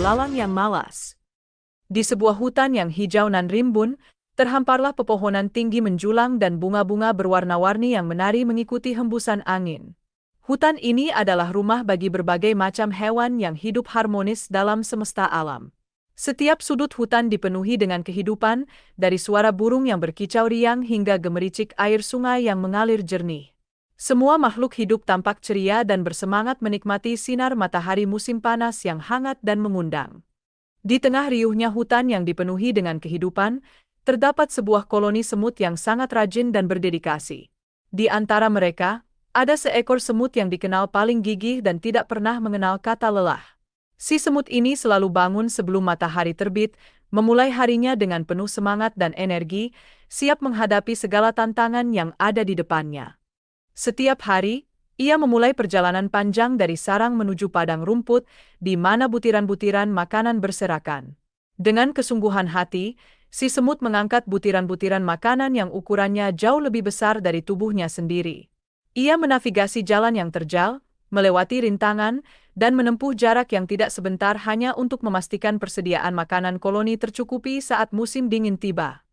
belalang yang malas. Di sebuah hutan yang hijau nan rimbun, terhamparlah pepohonan tinggi menjulang dan bunga-bunga berwarna-warni yang menari mengikuti hembusan angin. Hutan ini adalah rumah bagi berbagai macam hewan yang hidup harmonis dalam semesta alam. Setiap sudut hutan dipenuhi dengan kehidupan, dari suara burung yang berkicau riang hingga gemericik air sungai yang mengalir jernih. Semua makhluk hidup tampak ceria dan bersemangat menikmati sinar matahari musim panas yang hangat dan mengundang. Di tengah riuhnya hutan yang dipenuhi dengan kehidupan, terdapat sebuah koloni semut yang sangat rajin dan berdedikasi. Di antara mereka, ada seekor semut yang dikenal paling gigih dan tidak pernah mengenal kata lelah. Si semut ini selalu bangun sebelum matahari terbit, memulai harinya dengan penuh semangat dan energi, siap menghadapi segala tantangan yang ada di depannya. Setiap hari, ia memulai perjalanan panjang dari sarang menuju padang rumput, di mana butiran-butiran makanan berserakan. Dengan kesungguhan hati, si semut mengangkat butiran-butiran makanan yang ukurannya jauh lebih besar dari tubuhnya sendiri. Ia menavigasi jalan yang terjal, melewati rintangan, dan menempuh jarak yang tidak sebentar hanya untuk memastikan persediaan makanan koloni tercukupi saat musim dingin tiba.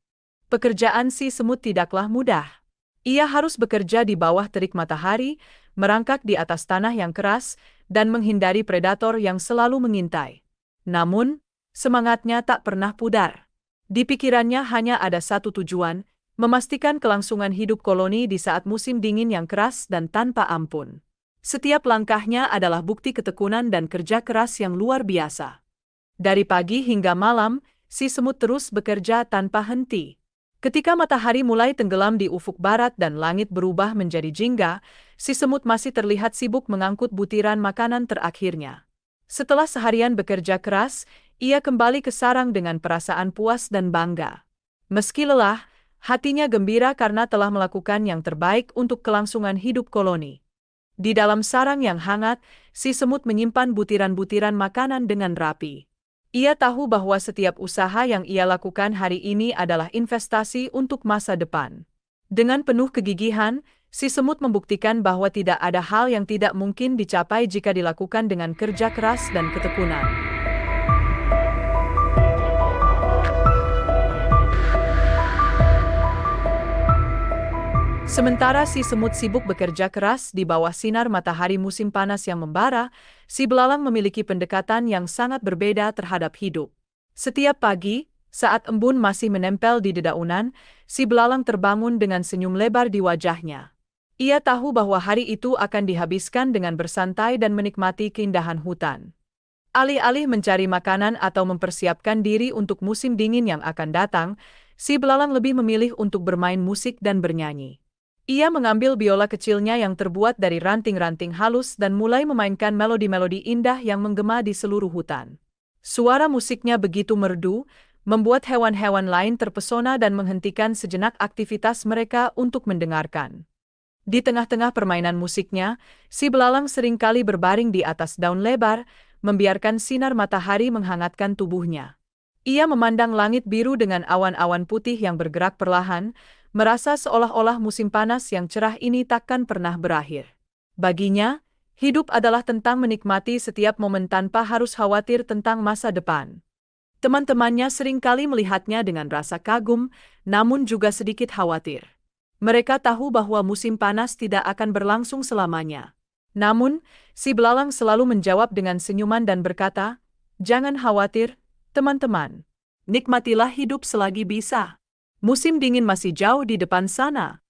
Pekerjaan si semut tidaklah mudah. Ia harus bekerja di bawah terik matahari, merangkak di atas tanah yang keras, dan menghindari predator yang selalu mengintai. Namun, semangatnya tak pernah pudar. Di pikirannya hanya ada satu tujuan, memastikan kelangsungan hidup koloni di saat musim dingin yang keras dan tanpa ampun. Setiap langkahnya adalah bukti ketekunan dan kerja keras yang luar biasa. Dari pagi hingga malam, si semut terus bekerja tanpa henti. Ketika matahari mulai tenggelam di ufuk barat dan langit berubah menjadi jingga, si semut masih terlihat sibuk mengangkut butiran makanan terakhirnya. Setelah seharian bekerja keras, ia kembali ke sarang dengan perasaan puas dan bangga. Meski lelah, hatinya gembira karena telah melakukan yang terbaik untuk kelangsungan hidup koloni. Di dalam sarang yang hangat, si semut menyimpan butiran-butiran makanan dengan rapi. Ia tahu bahwa setiap usaha yang ia lakukan hari ini adalah investasi untuk masa depan. Dengan penuh kegigihan, si semut membuktikan bahwa tidak ada hal yang tidak mungkin dicapai jika dilakukan dengan kerja keras dan ketekunan. Sementara si semut sibuk bekerja keras di bawah sinar matahari musim panas yang membara, si belalang memiliki pendekatan yang sangat berbeda terhadap hidup. Setiap pagi, saat embun masih menempel di dedaunan, si belalang terbangun dengan senyum lebar di wajahnya. Ia tahu bahwa hari itu akan dihabiskan dengan bersantai dan menikmati keindahan hutan. Alih-alih mencari makanan atau mempersiapkan diri untuk musim dingin yang akan datang, si belalang lebih memilih untuk bermain musik dan bernyanyi. Ia mengambil biola kecilnya yang terbuat dari ranting-ranting halus dan mulai memainkan melodi-melodi indah yang menggema di seluruh hutan. Suara musiknya begitu merdu, membuat hewan-hewan lain terpesona dan menghentikan sejenak aktivitas mereka untuk mendengarkan. Di tengah-tengah permainan musiknya, si belalang seringkali berbaring di atas daun lebar, membiarkan sinar matahari menghangatkan tubuhnya. Ia memandang langit biru dengan awan-awan putih yang bergerak perlahan, merasa seolah-olah musim panas yang cerah ini takkan pernah berakhir. Baginya, hidup adalah tentang menikmati setiap momen tanpa harus khawatir tentang masa depan. Teman-temannya seringkali melihatnya dengan rasa kagum, namun juga sedikit khawatir. Mereka tahu bahwa musim panas tidak akan berlangsung selamanya. Namun, si belalang selalu menjawab dengan senyuman dan berkata, "Jangan khawatir, teman-teman. Nikmatilah hidup selagi bisa. Musim dingin masih jauh di depan sana."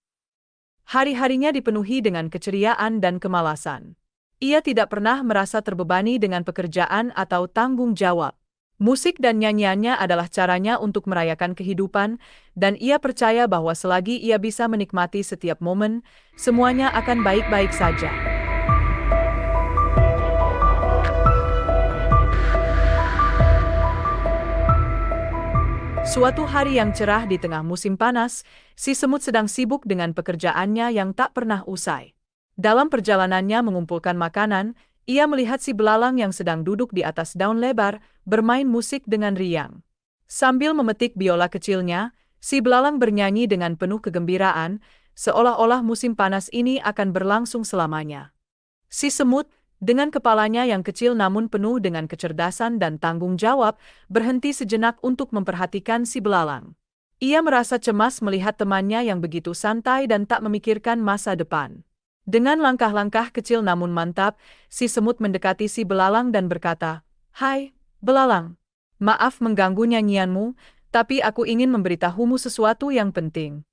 Hari-harinya dipenuhi dengan keceriaan dan kemalasan. Ia tidak pernah merasa terbebani dengan pekerjaan atau tanggung jawab. Musik dan nyanyiannya adalah caranya untuk merayakan kehidupan, dan ia percaya bahwa selagi ia bisa menikmati setiap momen, semuanya akan baik-baik saja. Suatu hari yang cerah di tengah musim panas, si semut sedang sibuk dengan pekerjaannya yang tak pernah usai. Dalam perjalanannya mengumpulkan makanan, ia melihat si belalang yang sedang duduk di atas daun lebar, bermain musik dengan riang. Sambil memetik biola kecilnya, si belalang bernyanyi dengan penuh kegembiraan, seolah-olah musim panas ini akan berlangsung selamanya. Si semut, Dengan kepalanya yang kecil namun penuh dengan kecerdasan dan tanggung jawab, berhenti sejenak untuk memperhatikan si belalang. Ia merasa cemas melihat temannya yang begitu santai dan tak memikirkan masa depan. Dengan langkah-langkah kecil namun mantap, si semut mendekati si belalang dan berkata, "Hai, belalang. Maaf mengganggu nyanyianmu, tapi aku ingin memberitahumu sesuatu yang penting."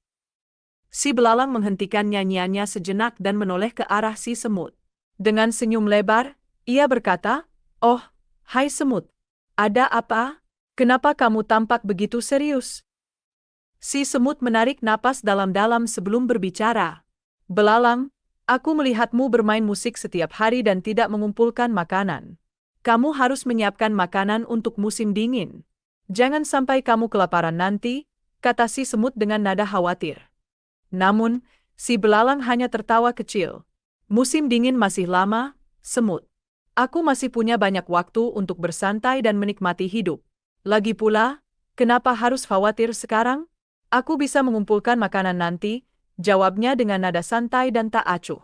Si belalang menghentikan nyanyiannya sejenak dan menoleh ke arah si semut. Dengan senyum lebar, ia berkata, "Oh, hai semut. Ada apa? Kenapa kamu tampak begitu serius?" Si semut menarik napas dalam-dalam sebelum berbicara. "Belalang, aku melihatmu bermain musik setiap hari dan tidak mengumpulkan makanan. Kamu harus menyiapkan makanan untuk musim dingin. Jangan sampai kamu kelaparan nanti," kata si semut dengan nada khawatir. Namun, si belalang hanya tertawa kecil. "Musim dingin masih lama, semut. Aku masih punya banyak waktu untuk bersantai dan menikmati hidup. Lagi pula, kenapa harus khawatir sekarang? Aku bisa mengumpulkan makanan nanti," jawabnya dengan nada santai dan tak acuh.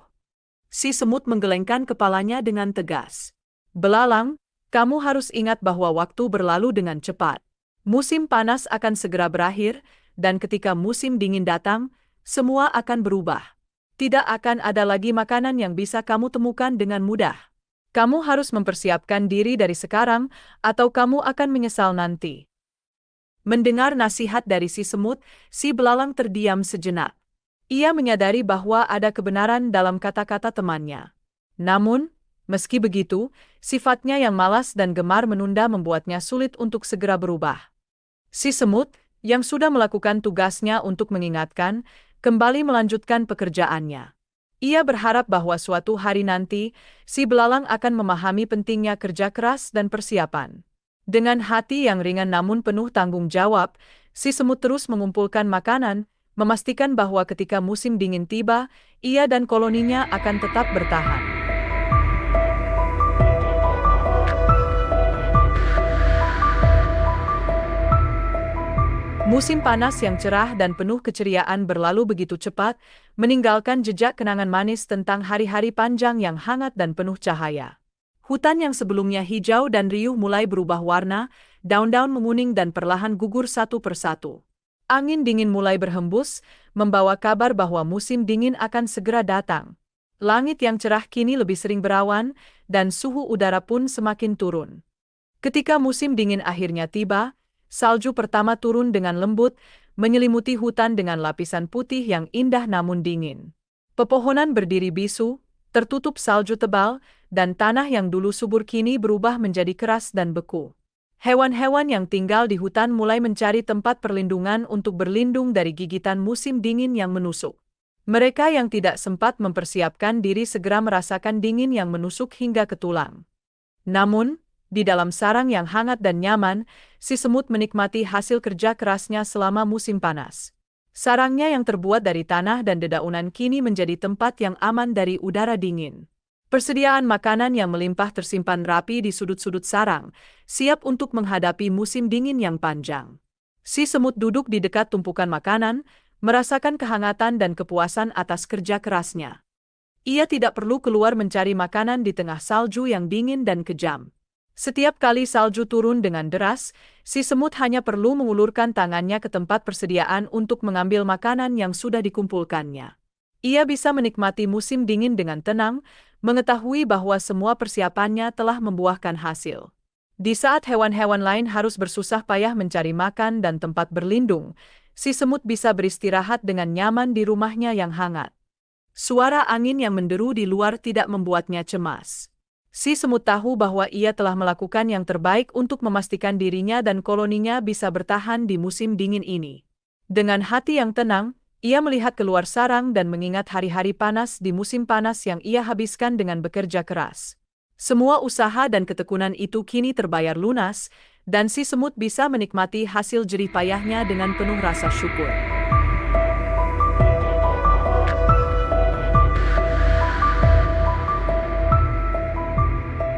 Si semut menggelengkan kepalanya dengan tegas. "Belalang, kamu harus ingat bahwa waktu berlalu dengan cepat. Musim panas akan segera berakhir, dan ketika musim dingin datang, semua akan berubah. Tidak akan ada lagi makanan yang bisa kamu temukan dengan mudah. Kamu harus mempersiapkan diri dari sekarang, atau kamu akan menyesal nanti." Mendengar nasihat dari si semut, si belalang terdiam sejenak. Ia menyadari bahwa ada kebenaran dalam kata-kata temannya. Namun, meski begitu, sifatnya yang malas dan gemar menunda membuatnya sulit untuk segera berubah. Si semut, yang sudah melakukan tugasnya untuk mengingatkan, kembali melanjutkan pekerjaannya. Ia berharap bahwa suatu hari nanti, si belalang akan memahami pentingnya kerja keras dan persiapan. Dengan hati yang ringan namun penuh tanggung jawab, si semut terus mengumpulkan makanan, memastikan bahwa ketika musim dingin tiba, ia dan koloninya akan tetap bertahan. Musim panas yang cerah dan penuh keceriaan berlalu begitu cepat, meninggalkan jejak kenangan manis tentang hari-hari panjang yang hangat dan penuh cahaya. Hutan yang sebelumnya hijau dan riuh mulai berubah warna, daun-daun menguning dan perlahan gugur satu persatu. Angin dingin mulai berhembus, membawa kabar bahwa musim dingin akan segera datang. Langit yang cerah kini lebih sering berawan, dan suhu udara pun semakin turun. Ketika musim dingin akhirnya tiba, salju pertama turun dengan lembut, menyelimuti hutan dengan lapisan putih yang indah namun dingin. Pepohonan berdiri bisu, tertutup salju tebal, dan tanah yang dulu subur kini berubah menjadi keras dan beku. Hewan-hewan yang tinggal di hutan mulai mencari tempat perlindungan untuk berlindung dari gigitan musim dingin yang menusuk. Mereka yang tidak sempat mempersiapkan diri segera merasakan dingin yang menusuk hingga ke tulang. Namun, di dalam sarang yang hangat dan nyaman, si semut menikmati hasil kerja kerasnya selama musim panas. Sarangnya yang terbuat dari tanah dan dedaunan kini menjadi tempat yang aman dari udara dingin. Persediaan makanan yang melimpah tersimpan rapi di sudut-sudut sarang, siap untuk menghadapi musim dingin yang panjang. Si semut duduk di dekat tumpukan makanan, merasakan kehangatan dan kepuasan atas kerja kerasnya. Ia tidak perlu keluar mencari makanan di tengah salju yang dingin dan kejam. Setiap kali salju turun dengan deras, si semut hanya perlu mengulurkan tangannya ke tempat persediaan untuk mengambil makanan yang sudah dikumpulkannya. Ia bisa menikmati musim dingin dengan tenang, mengetahui bahwa semua persiapannya telah membuahkan hasil. Di saat hewan-hewan lain harus bersusah payah mencari makan dan tempat berlindung, si semut bisa beristirahat dengan nyaman di rumahnya yang hangat. Suara angin yang menderu di luar tidak membuatnya cemas. Si semut tahu bahwa ia telah melakukan yang terbaik untuk memastikan dirinya dan koloninya bisa bertahan di musim dingin ini. Dengan hati yang tenang, ia melihat keluar sarang dan mengingat hari-hari panas di musim panas yang ia habiskan dengan bekerja keras. Semua usaha dan ketekunan itu kini terbayar lunas, dan si semut bisa menikmati hasil jerih payahnya dengan penuh rasa syukur.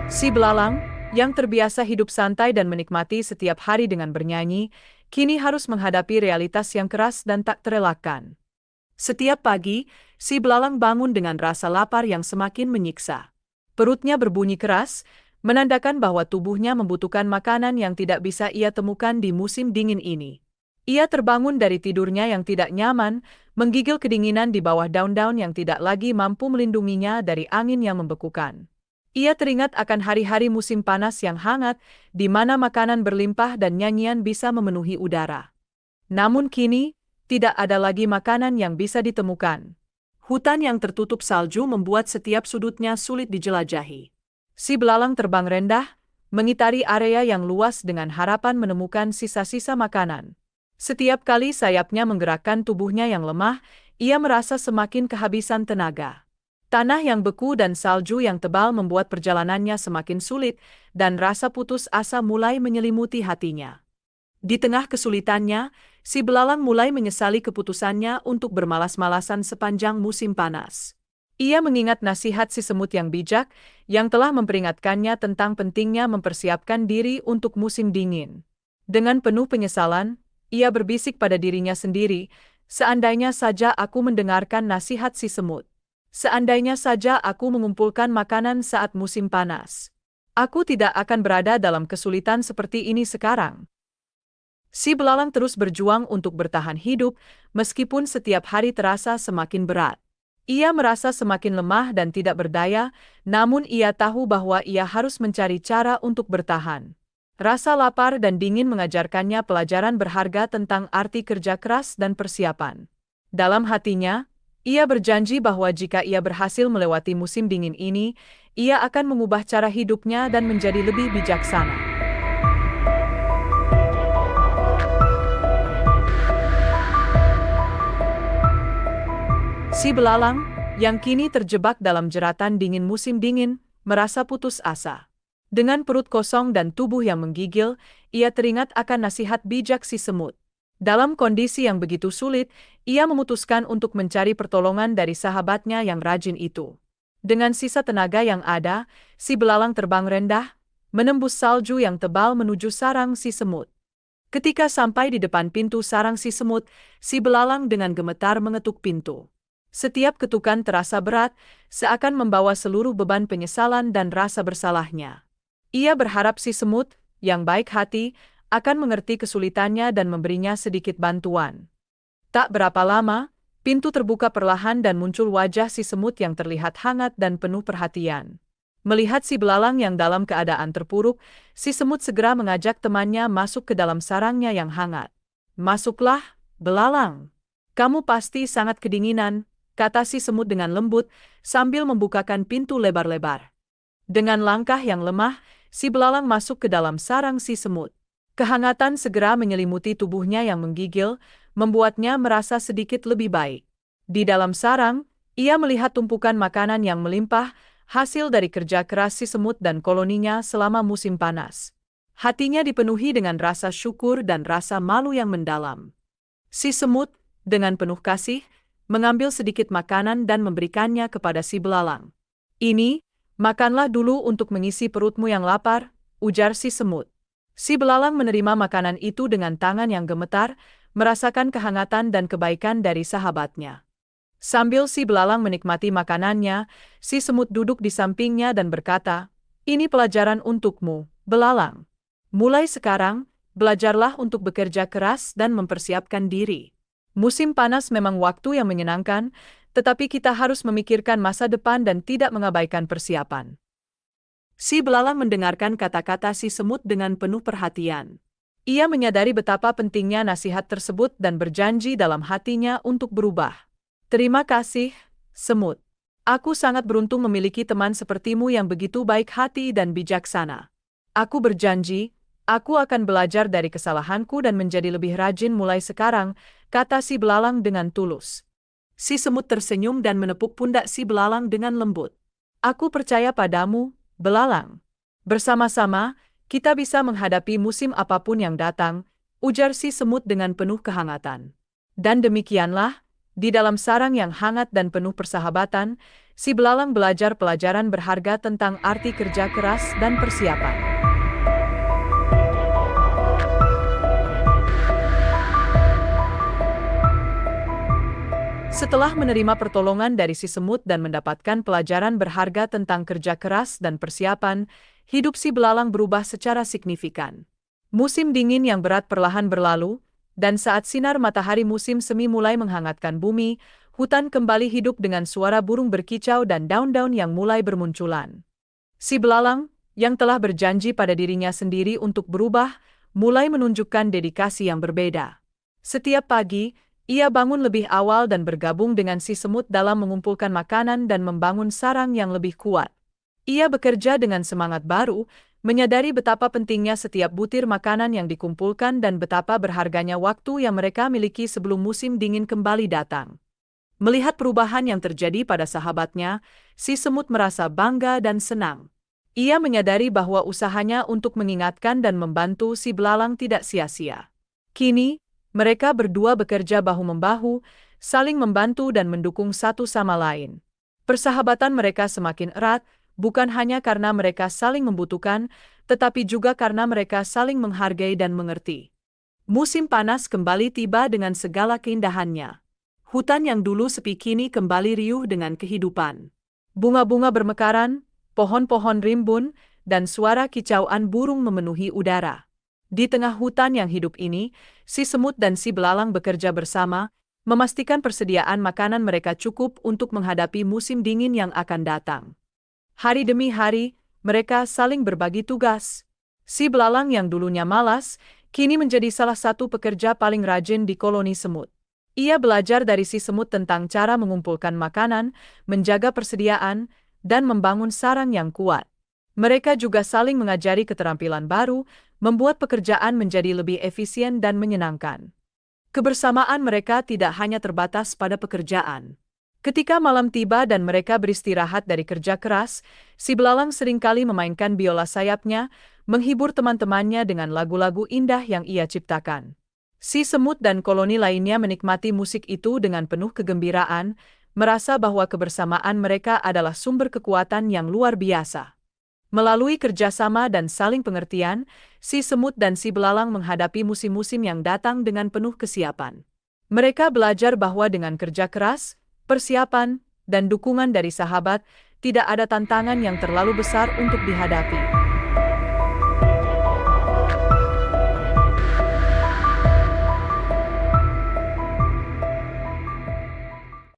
Si belalang, yang terbiasa hidup santai dan menikmati setiap hari dengan bernyanyi, kini harus menghadapi realitas yang keras dan tak terelakkan. Setiap pagi, si belalang bangun dengan rasa lapar yang semakin menyiksa. Perutnya berbunyi keras, menandakan bahwa tubuhnya membutuhkan makanan yang tidak bisa ia temukan di musim dingin ini. Ia terbangun dari tidurnya yang tidak nyaman, menggigil kedinginan di bawah daun-daun yang tidak lagi mampu melindunginya dari angin yang membekukan. Ia teringat akan hari-hari musim panas yang hangat, di mana makanan berlimpah dan nyanyian bisa memenuhi udara. Namun kini, tidak ada lagi makanan yang bisa ditemukan. Hutan yang tertutup salju membuat setiap sudutnya sulit dijelajahi. Si belalang terbang rendah, mengitari area yang luas dengan harapan menemukan sisa-sisa makanan. Setiap kali sayapnya menggerakkan tubuhnya yang lemah, ia merasa semakin kehabisan tenaga. Tanah yang beku dan salju yang tebal membuat perjalanannya semakin sulit, dan rasa putus asa mulai menyelimuti hatinya. Di tengah kesulitannya, si belalang mulai menyesali keputusannya untuk bermalas-malasan sepanjang musim panas. Ia mengingat nasihat si semut yang bijak, yang telah memperingatkannya tentang pentingnya mempersiapkan diri untuk musim dingin. Dengan penuh penyesalan, ia berbisik pada dirinya sendiri, seandainya saja aku mendengarkan nasihat si semut. Seandainya saja aku mengumpulkan makanan saat musim panas. Aku tidak akan berada dalam kesulitan seperti ini sekarang. Si belalang terus berjuang untuk bertahan hidup, meskipun setiap hari terasa semakin berat. Ia merasa semakin lemah dan tidak berdaya, namun ia tahu bahwa ia harus mencari cara untuk bertahan. Rasa lapar dan dingin mengajarkannya pelajaran berharga tentang arti kerja keras dan persiapan. Dalam hatinya, ia berjanji bahwa jika ia berhasil melewati musim dingin ini, ia akan mengubah cara hidupnya dan menjadi lebih bijaksana. Si belalang, yang kini terjebak dalam jeratan dingin musim dingin, merasa putus asa. Dengan perut kosong dan tubuh yang menggigil, ia teringat akan nasihat bijak si semut. Dalam kondisi yang begitu sulit, ia memutuskan untuk mencari pertolongan dari sahabatnya yang rajin itu. Dengan sisa tenaga yang ada, si belalang terbang rendah, menembus salju yang tebal menuju sarang si semut. Ketika sampai di depan pintu sarang si semut, si belalang dengan gemetar mengetuk pintu. Setiap ketukan terasa berat, seakan membawa seluruh beban penyesalan dan rasa bersalahnya. Ia berharap si semut, yang baik hati, akan mengerti kesulitannya dan memberinya sedikit bantuan. Tak berapa lama, pintu terbuka perlahan dan muncul wajah si semut yang terlihat hangat dan penuh perhatian. Melihat si belalang yang dalam keadaan terpuruk, si semut segera mengajak temannya masuk ke dalam sarangnya yang hangat. "Masuklah, belalang. Kamu pasti sangat kedinginan," kata si semut dengan lembut, sambil membukakan pintu lebar-lebar. Dengan langkah yang lemah, si belalang masuk ke dalam sarang si semut. Kehangatan segera menyelimuti tubuhnya yang menggigil, membuatnya merasa sedikit lebih baik. Di dalam sarang, ia melihat tumpukan makanan yang melimpah, hasil dari kerja keras si semut dan koloninya selama musim panas. Hatinya dipenuhi dengan rasa syukur dan rasa malu yang mendalam. Si semut, dengan penuh kasih, mengambil sedikit makanan dan memberikannya kepada si belalang. "Ini, makanlah dulu untuk mengisi perutmu yang lapar," ujar si semut. Si belalang menerima makanan itu dengan tangan yang gemetar, merasakan kehangatan dan kebaikan dari sahabatnya. Sambil si belalang menikmati makanannya, si semut duduk di sampingnya dan berkata, "Ini pelajaran untukmu, belalang. Mulai sekarang, belajarlah untuk bekerja keras dan mempersiapkan diri. Musim panas memang waktu yang menyenangkan, tetapi kita harus memikirkan masa depan dan tidak mengabaikan persiapan." Si belalang mendengarkan kata-kata si semut dengan penuh perhatian. Ia menyadari betapa pentingnya nasihat tersebut dan berjanji dalam hatinya untuk berubah. "Terima kasih, semut. Aku sangat beruntung memiliki teman sepertimu yang begitu baik hati dan bijaksana. Aku berjanji, aku akan belajar dari kesalahanku dan menjadi lebih rajin mulai sekarang," kata si belalang dengan tulus. Si semut tersenyum dan menepuk pundak si belalang dengan lembut. "Aku percaya padamu, belalang. Bersama-sama, kita bisa menghadapi musim apapun yang datang," ujar si semut dengan penuh kehangatan. Dan demikianlah, di dalam sarang yang hangat dan penuh persahabatan, si belalang belajar pelajaran berharga tentang arti kerja keras dan persiapan. Setelah menerima pertolongan dari si semut dan mendapatkan pelajaran berharga tentang kerja keras dan persiapan, hidup si belalang berubah secara signifikan. Musim dingin yang berat perlahan berlalu, dan saat sinar matahari musim semi mulai menghangatkan bumi, hutan kembali hidup dengan suara burung berkicau dan daun-daun yang mulai bermunculan. Si belalang, yang telah berjanji pada dirinya sendiri untuk berubah, mulai menunjukkan dedikasi yang berbeda. Setiap pagi, ia bangun lebih awal dan bergabung dengan si semut dalam mengumpulkan makanan dan membangun sarang yang lebih kuat. Ia bekerja dengan semangat baru, menyadari betapa pentingnya setiap butir makanan yang dikumpulkan dan betapa berharganya waktu yang mereka miliki sebelum musim dingin kembali datang. Melihat perubahan yang terjadi pada sahabatnya, si semut merasa bangga dan senang. Ia menyadari bahwa usahanya untuk mengingatkan dan membantu si belalang tidak sia-sia. Kini, mereka berdua bekerja bahu-membahu, saling membantu dan mendukung satu sama lain. Persahabatan mereka semakin erat, bukan hanya karena mereka saling membutuhkan, tetapi juga karena mereka saling menghargai dan mengerti. Musim panas kembali tiba dengan segala keindahannya. Hutan yang dulu sepi kini kembali riuh dengan kehidupan. Bunga-bunga bermekaran, pohon-pohon rimbun, dan suara kicauan burung memenuhi udara. Di tengah hutan yang hidup ini, si semut dan si belalang bekerja bersama, memastikan persediaan makanan mereka cukup untuk menghadapi musim dingin yang akan datang. Hari demi hari, mereka saling berbagi tugas. Si belalang yang dulunya malas, kini menjadi salah satu pekerja paling rajin di koloni semut. Ia belajar dari si semut tentang cara mengumpulkan makanan, menjaga persediaan, dan membangun sarang yang kuat. Mereka juga saling mengajari keterampilan baru, membuat pekerjaan menjadi lebih efisien dan menyenangkan. Kebersamaan mereka tidak hanya terbatas pada pekerjaan. Ketika malam tiba dan mereka beristirahat dari kerja keras, si belalang seringkali memainkan biola sayapnya, menghibur teman-temannya dengan lagu-lagu indah yang ia ciptakan. Si semut dan koloni lainnya menikmati musik itu dengan penuh kegembiraan, merasa bahwa kebersamaan mereka adalah sumber kekuatan yang luar biasa. Melalui kerjasama dan saling pengertian, si semut dan si belalang menghadapi musim-musim yang datang dengan penuh kesiapan. Mereka belajar bahwa dengan kerja keras, persiapan, dan dukungan dari sahabat, tidak ada tantangan yang terlalu besar untuk dihadapi.